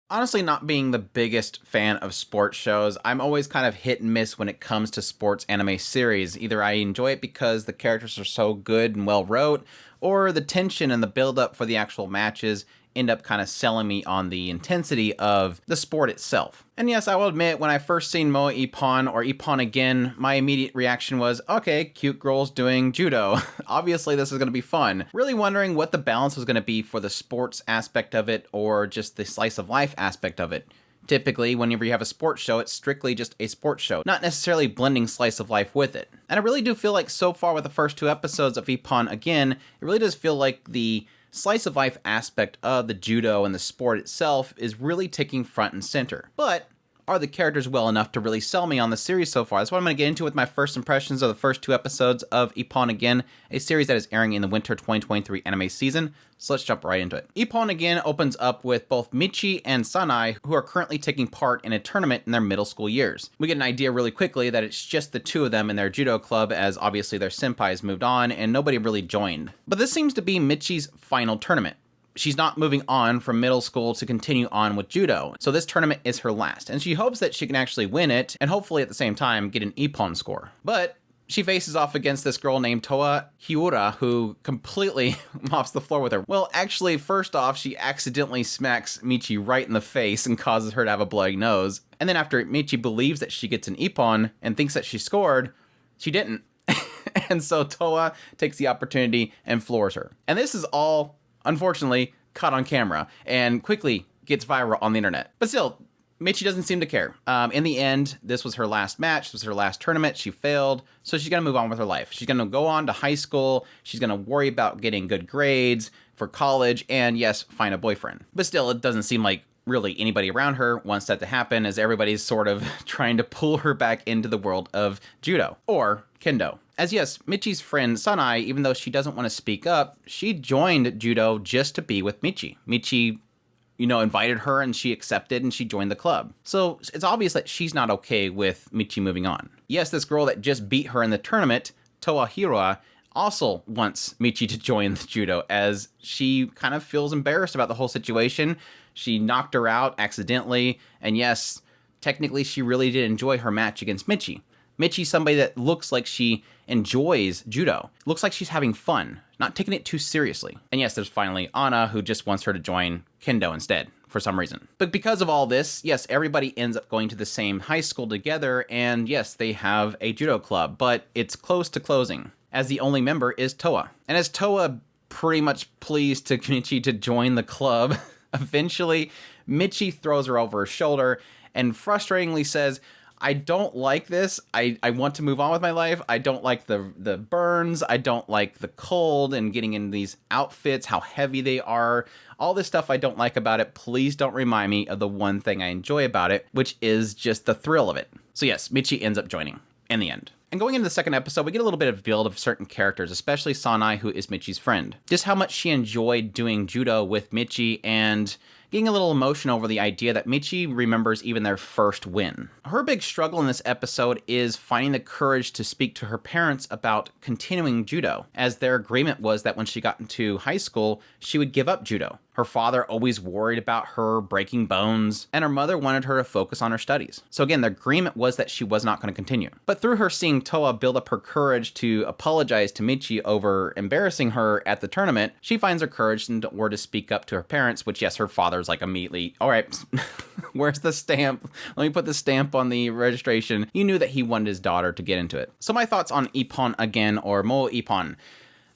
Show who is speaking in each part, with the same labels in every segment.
Speaker 1: Honestly, not being the biggest fan of sports shows, I'm always kind of hit and miss when it comes to sports anime series. Either I enjoy it because the characters are so good and well wrote, or the tension and the build up for the actual matches end up kind of selling me on the intensity of the sport itself. And yes, I will admit, when I first seen Mou Ippon or Ippon again, my immediate reaction was, okay, cute girls doing judo. Obviously, this is going to be fun. Really wondering what the balance was going to be for the sports aspect of it or just the slice of life aspect of it. Typically, whenever you have a sports show, it's strictly just a sports show, not necessarily blending slice of life with it. And I really do feel like so far with the first two episodes of Ippon again, it really does feel like the slice of life aspect of the judo and the sport itself is really taking front and center. But are the characters well enough to really sell me on the series so far? That's what I'm going to get into with my first impressions of the first two episodes of Ippon Again, a series that is airing in the winter 2023 anime season. So let's jump right into it. Ippon Again opens up with both Michi and Sanai, who are currently taking part in a tournament in their middle school years. We get an idea really quickly that it's just the two of them in their judo club, as obviously their senpais moved on and nobody really joined. But this seems to be Michi's final tournament. She's not moving on from middle school to continue on with judo, so this tournament is her last, and she hopes that she can actually win it, and hopefully at the same time get an Ippon score. But she faces off against this girl named Toa Hiura, who completely mops the floor with her. Well, actually, first off, she accidentally smacks Michi right in the face and causes her to have a bloody nose. And then after Michi believes that she gets an Ippon and thinks that she scored, she didn't. And so Toa takes the opportunity and floors her. And this is all, unfortunately, caught on camera and quickly gets viral on the internet. But still, Michi doesn't seem to care. In the end, this was her last match. This was her last tournament. She failed. So she's going to move on with her life. She's going to go on to high school. She's going to worry about getting good grades for college and, yes, find a boyfriend. But still, it doesn't seem like really anybody around her wants that to happen, as everybody's sort of trying to pull her back into the world of judo or kendo. As yes, Michi's friend Sanai, even though she doesn't want to speak up, she joined judo just to be with Michi. Michi, invited her and she accepted and she joined the club. So it's obvious that she's not okay with Michi moving on. Yes, this girl that just beat her in the tournament, Toa Hiura, also wants Michi to join the judo, as she kind of feels embarrassed about the whole situation. She knocked her out accidentally, and yes, technically she really did enjoy her match against Michi. Michi's somebody that looks like she enjoys judo. Looks like she's having fun, not taking it too seriously. And yes, there's finally Anna, who just wants her to join kendo instead, for some reason. But because of all this, yes, everybody ends up going to the same high school together, and yes, they have a judo club, but it's close to closing, as the only member is Toa. And as Toa pretty much pleads to Michi to join the club, eventually Michi throws her over her shoulder and frustratingly says, I don't like this. I want to move on with my life. I don't like the burns. I don't like the cold and getting in these outfits, how heavy they are. All this stuff I don't like about it. Please don't remind me of the one thing I enjoy about it, which is just the thrill of it. So yes, Michi ends up joining in the end. And going into the second episode, we get a little bit of build of certain characters, especially Sanai, who is Michi's friend. Just how much she enjoyed doing judo with Michi and getting a little emotional over the idea that Michi remembers even their first win. Her big struggle in this episode is finding the courage to speak to her parents about continuing judo, as their agreement was that when she got into high school, she would give up judo. Her father always worried about her breaking bones, and her mother wanted her to focus on her studies. So again, the agreement was that she was not going to continue. But through her seeing Toa build up her courage to apologize to Michi over embarrassing her at the tournament, she finds her courage and or to speak up to her parents, which yes, her father's like immediately, all right, where's the stamp? Let me put the stamp on the registration. You knew that he wanted his daughter to get into it. So my thoughts on Ippon Again, or Mou Ippon.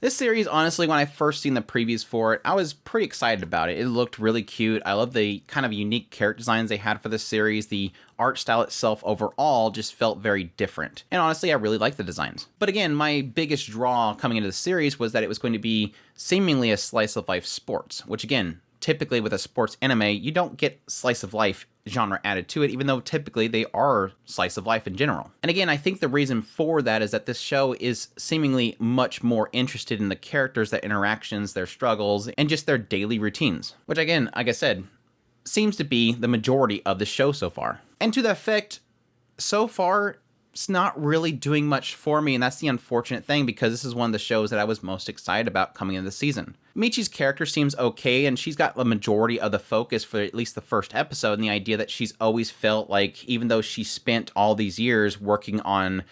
Speaker 1: This series, honestly, when I first seen the previews for it, I was pretty excited about it. It looked really cute. I love the kind of unique character designs they had for this series. The art style itself overall just felt very different. And honestly, I really liked the designs. But again, my biggest draw coming into the series was that it was going to be seemingly a slice of life sports, which again, typically with a sports anime, you don't get slice of life genre added to it, even though typically they are slice of life in general. And again, I think the reason for that is that this show is seemingly much more interested in the characters, their interactions, their struggles, and just their daily routines, which again, like I said, seems to be the majority of the show so far. And to that effect, so far, it's not really doing much for me, and that's the unfortunate thing, because this is one of the shows that I was most excited about coming into the season. Michi's character seems okay, and she's got the majority of the focus for at least the first episode, and the idea that she's always felt like, even though she spent all these years working on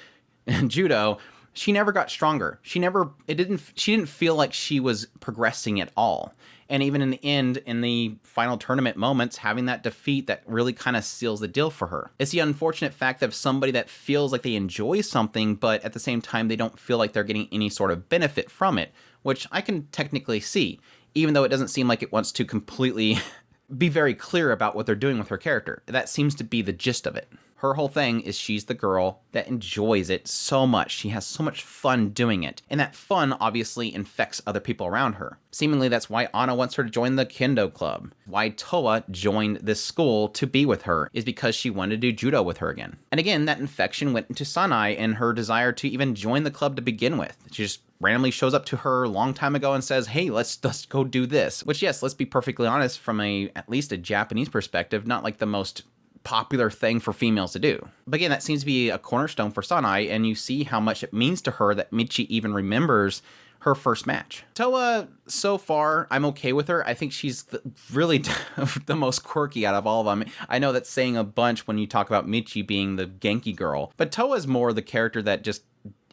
Speaker 1: judo, she never got stronger. She didn't feel like she was progressing at all. And even in the end, in the final tournament moments, having that defeat that really kind of seals the deal for her. It's the unfortunate fact of somebody that feels like they enjoy something, but at the same time, they don't feel like they're getting any sort of benefit from it, which I can technically see, even though it doesn't seem like it wants to completely be very clear about what they're doing with her character. That seems to be the gist of it. Her whole thing is she's the girl that enjoys it so much. She has so much fun doing it. And that fun obviously infects other people around her. Seemingly that's why Anna wants her to join the Kendo club. Why Toa joined this school to be with her is because she wanted to do judo with her again. And again, that infection went into Sanai and her desire to even join the club to begin with. She just randomly shows up to her a long time ago and says, hey, let's go do this. Which, yes, let's be perfectly honest, from at least a Japanese perspective, not like the most popular thing for females to do. But again, that seems to be a cornerstone for Sanai, and you see how much it means to her that Michi even remembers her first match. Toa, so far, I'm okay with her. I think she's really the most quirky out of all of them. I know that's saying a bunch when you talk about Michi being the Genki girl, but Toa is more the character that just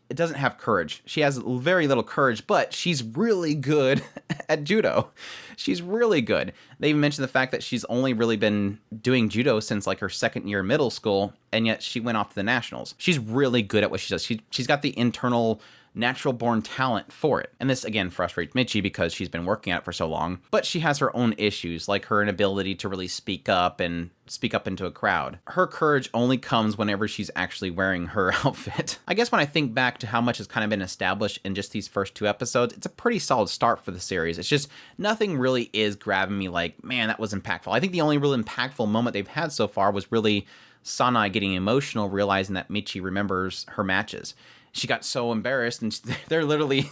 Speaker 1: it doesn't have courage. She has very little courage, but she's really good at judo. She's really good. They even mentioned the fact that she's only really been doing judo since like her second year of middle school, and yet she went off to the nationals. She's really good at what she does. She's got the internal natural born talent for it. And this again frustrates Michi because she's been working at it for so long, but she has her own issues, like her inability to really speak up into a crowd. Her courage only comes whenever she's actually wearing her outfit. I guess when I think back to how much has kind of been established in just these first 2 episodes, it's a pretty solid start for the series. It's just nothing really is grabbing me like, man, that was impactful. I think the only real impactful moment they've had so far was really Sanai getting emotional, realizing that Michi remembers her matches. She got so embarrassed, and they're literally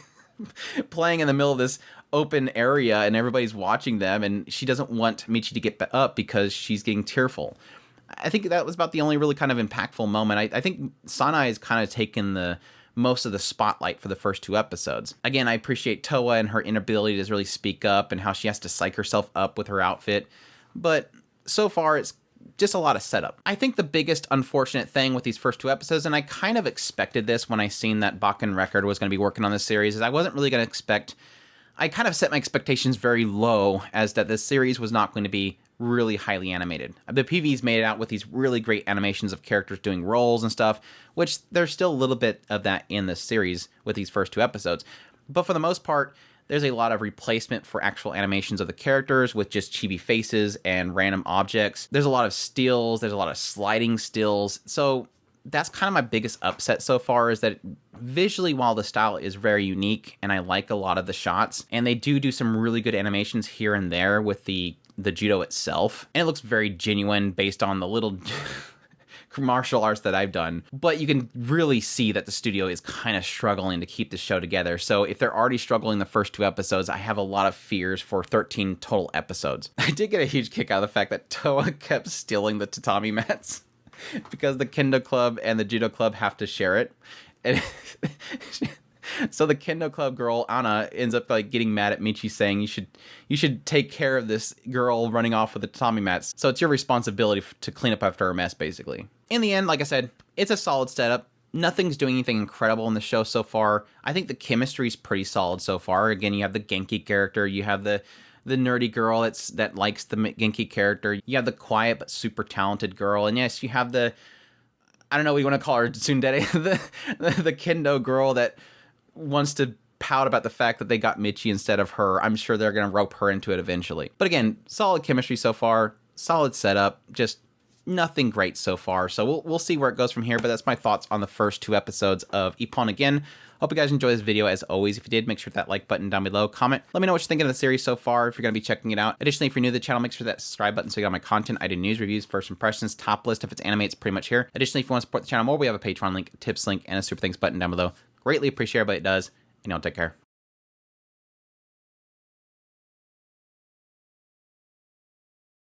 Speaker 1: playing in the middle of this open area, and everybody's watching them, and she doesn't want Michi to get up because she's getting tearful. I think that was about the only really kind of impactful moment. I think Sanai has kind of taken the most of the spotlight for the first 2 episodes. Again, I appreciate Toa and her inability to really speak up and how she has to psych herself up with her outfit, but so far it's just a lot of setup. I think the biggest unfortunate thing with these first 2 episodes, and I kind of expected this when I seen that Bakken Record was going to be working on this series, is I wasn't really going to expect... I kind of set my expectations very low as that this series was not going to be really highly animated. The PVs made it out with these really great animations of characters doing roles and stuff, which there's still a little bit of that in this series with these first 2 episodes. But for the most part, there's a lot of replacement for actual animations of the characters with just chibi faces and random objects. There's a lot of stills, there's a lot of sliding stills. So that's kind of my biggest upset so far, is that visually, while the style is very unique and I like a lot of the shots, and they do some really good animations here and there with the judo itself, and it looks very genuine based on the little martial arts that I've done, but you can really see that the studio is kind of struggling to keep the show together. So if they're already struggling the first 2 episodes, I have a lot of fears for 13 total episodes. I did get a huge kick out of the fact that Toa kept stealing the tatami mats because the Kendo Club and the Judo Club have to share it. And so the Kendo Club girl, Anna, ends up like getting mad at Michi, saying you should take care of this girl running off with the tatami mats. So it's your responsibility to clean up after her mess, basically. In the end, like I said, it's a solid setup. Nothing's doing anything incredible in the show so far. I think the chemistry's pretty solid so far. Again, you have the Genki character, you have the nerdy girl that likes the Genki character, you have the quiet but super talented girl, and yes, you have the, I don't know what you want to call her, tsundere, the kendo girl that wants to pout about the fact that they got Michi instead of her. I'm sure they're going to rope her into it eventually. But again, solid chemistry so far, solid setup, just nothing great so far. So we'll see where it goes from here, but that's my thoughts on the first 2 episodes of Ippon. Again, hope you guys enjoy this video as always. If you did, make sure to hit that like button down below. Comment, let me know what you're thinking of the series so far, if you're going to be checking it out. Additionally, if you're new to the channel, make sure that subscribe button so you get all my content. I do news, reviews, first impressions, top list. If it's anime, it's pretty much here. Additionally, if you want to support the channel more, we have a Patreon link, tips link, and a super thanks button down below. Greatly appreciate everybody that does, and y'all take care.